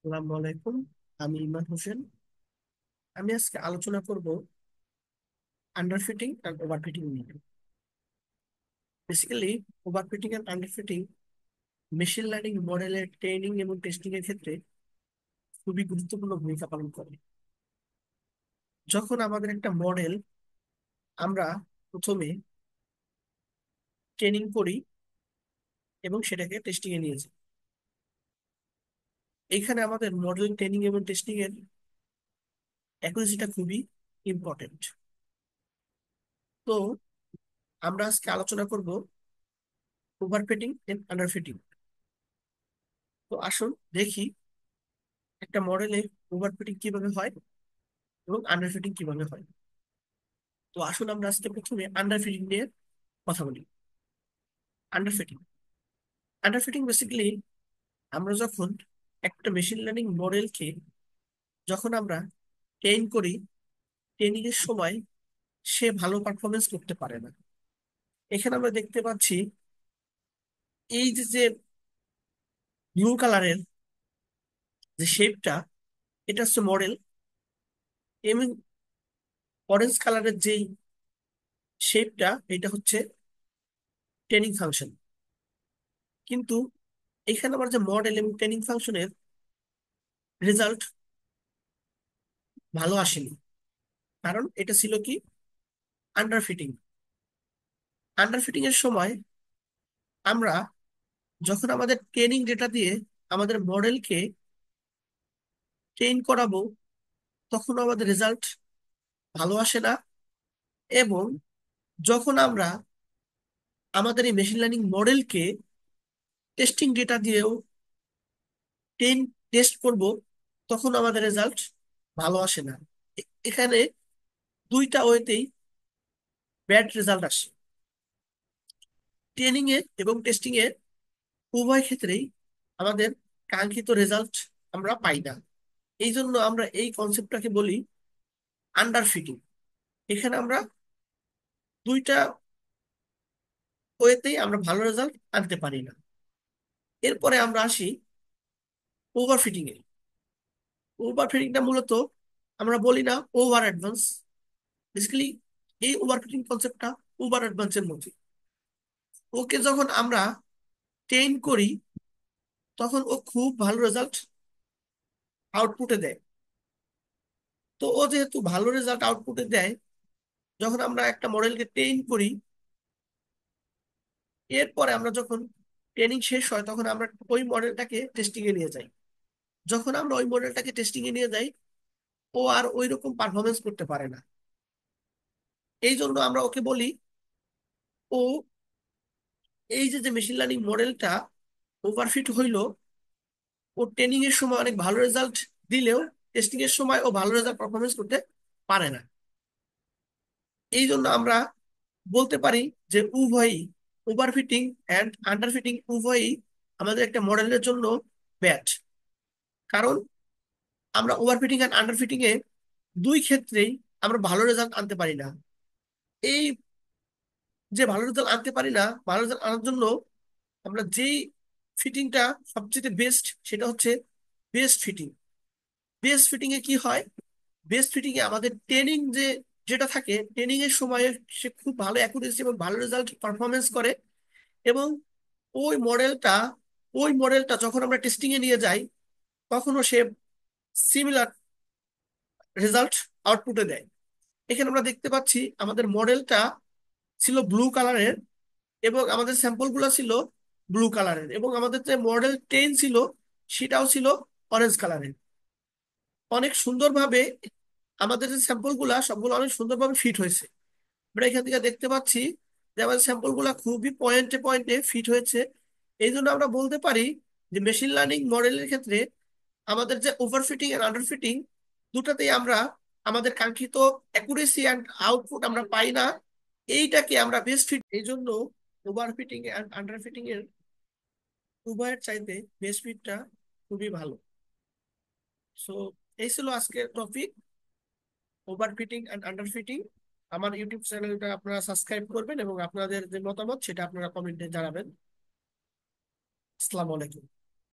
আসসালামু আলাইকুম। আমি ইমান হোসেন। আমি আজকে আলোচনা করব আন্ডার ফিটিং আর ওভার ফিটিং নিয়ে। বেসিক্যালি ওভার ফিটিং আর আন্ডার ফিটিং মেশিন লার্নিং মডেলের ট্রেনিং এবং টেস্টিং এর ক্ষেত্রে খুবই গুরুত্বপূর্ণ ভূমিকা পালন করে। যখন আমাদের একটা মডেল আমরা প্রথমে ট্রেনিং করি এবং সেটাকে টেস্টিং এ নিয়ে যাই, এখানে আমাদের মডেল ট্রেনিং এবং টেস্টিং এর অ্যাকুরেসিটা খুবই ইম্পর্টেন্ট। তো আমরা আজকে আলোচনা করব over fitting and under fitting. তো আসুন দেখি একটা মডেলে ওভার ফিটিং কিভাবে হয় এবং আন্ডার ফিটিং কিভাবে হয়। তো আসুন আমরা আজকে প্রথমে আন্ডার ফিটিং নিয়ে কথা বলি। Under fitting under fitting basically আমরা যখন একটা মেশিন লার্নিং মডেলকে যখন আমরা ট্রেন করি, ট্রেনিং এর সময় সে ভালো পারফরমেন্স করতে পারে না। এখানে আমরা দেখতে পাচ্ছি এই যে যে ব্লু কালারের যে শেপটা, এটা হচ্ছে মডেল, এবং অরেঞ্জ কালারের যেই শেপটা, এটা হচ্ছে ট্রেনিং ফাংশন। কিন্তু এখানে আমার যে মডেল এবং ট্রেনিং ফাংশনের রেজাল্ট ভালো আসেনি, কারণ এটা ছিল কি, আন্ডার ফিটিং। আন্ডার ফিটিং এর সময় আমরা যখন আমাদের ট্রেনিং ডেটা দিয়ে আমাদের মডেলকে ট্রেন করাবো, তখন আমাদের রেজাল্ট ভালো আসে না। এবং যখন আমরা আমাদের এই মেশিন লার্নিং মডেলকে টেস্টিং ডেটা দিয়েও ট্রেন টেস্ট করব, তখন আমাদের রেজাল্ট ভালো আসে না। এখানে দুইটা ওয়েতেই ব্যাড রেজাল্ট আসে। ট্রেনিং এ এবং টেস্টিং এ উভয় ক্ষেত্রেই আমাদের কাঙ্ক্ষিত রেজাল্ট আমরা পাই না। এই জন্য আমরা এই কনসেপ্টটাকে বলি আন্ডার ফিটিং। এখানে আমরা দুইটা ওয়েতেই আমরা ভালো রেজাল্ট আনতে পারি না। এরপরে আমরা আসি ওভার ফিটিং এ। ওভার ফিটিংটা মূলত আমরা বলি না ওভার অ্যাডভান্স। বেসিক্যালি এই ওভার ফিটিং কনসেপ্টটা ওভার অ্যাডভান্সের মধ্যে। ওকে যখন আমরা ট্রেন করি, তখন ও খুব ভালো রেজাল্ট আউটপুটে দেয়। তো ও যেহেতু ভালো রেজাল্ট আউটপুটে দেয়, যখন আমরা একটা মডেলকে ট্রেন করি, এরপরে আমরা যখন ট্রেনিং শেষ হয়, তখন আমরা ওই মডেলটাকে টেস্টিং এ নিয়ে যাই। যখন আমরা ওই মডেলটাকে টেস্টিং এ নিয়ে যাই, ও আর ওই রকম পারফরমেন্স করতে পারে না। এই জন্য আমরা ওকে বলি, ও এই যে যে মেশিন লার্নিং মডেলটা ওভারফিট হইলো, ও ট্রেনিং এর সময় অনেক ভালো রেজাল্ট দিলেও টেস্টিং এর সময় ও ভালো রেজাল্ট পারফরমেন্স করতে পারে না। এই জন্য আমরা বলতে পারি যে উভয়ই, ওভারফিটিং অ্যান্ড আন্ডারফিটিং উভয়ই আমাদের একটা মডেলের জন্য ব্যাড। কারণ আমরা ওভারফিটিং অ্যান্ড আন্ডারফিটিং এ দুই ক্ষেত্রেই আমরা ভালো রেজাল্ট আনতে পারি না। এই যে ভালো রেজাল্ট আনতে পারি না, ভালো রেজাল্ট আনার জন্য আমরা যেই ফিটিংটা সবচেয়ে বেস্ট, সেটা হচ্ছে বেস্ট ফিটিং। বেস্ট ফিটিং এ কি হয়, বেস্ট ফিটিং এ আমাদের ট্রেনিং যেটা থাকে, ট্রেনিং এর সময় সে খুব ভালো অ্যাকুরেসি এবং ভালো রেজাল্ট পারফরমেন্স করে। এবং ওই মডেলটা ওই মডেলটা যখন আমরা টেস্টিং এ নিয়ে যাই, তখনও সে সিমিলার রেজাল্ট আউটপুটে দেয়। এখানে আমরা দেখতে পাচ্ছি আমাদের মডেলটা ছিল ব্লু কালারের, এবং আমাদের স্যাম্পল গুলো ছিল ব্লু কালারের, এবং আমাদের যে মডেল টেন ছিল সেটাও ছিল অরেঞ্জ কালারের। অনেক সুন্দরভাবে আমাদের যে স্যাম্পল গুলা সবগুলো অনেক সুন্দরভাবে ফিট হয়েছে। আমরা এখান থেকে দেখতে পাচ্ছি যে আমাদের স্যাম্পল গুলা খুবই পয়েন্টে পয়েন্টে ফিট হয়েছে। এই জন্য আমরা বলতে পারি যে মেশিন লার্নিং মডেলের ক্ষেত্রে আমাদের যে ওভারফিটিং এন্ড আন্ডারফিটিং, দুটাতেই আমরা আমাদের কাঙ্ক্ষিত অ্যাকুরেসি অ্যান্ড আউটপুট আমরা পাই না। এইটাকে আমরা বেস্ট ফিট। এই জন্য ওভারফিটিং এন্ড আন্ডারফিটিং এর উভয়ের চাইতে বেস্ট ফিটটা খুবই ভালো। সো এই ছিল আজকের টপিক, ওভারফিটিং অ্যান্ড আন্ডারফিটিং। আমার ইউটিউব চ্যানেলটা আপনারা সাবস্ক্রাইব করবেন এবং আপনাদের যে মতামত সেটা আপনারা কমেন্টে জানাবেন। আসসালামু আলাইকুম।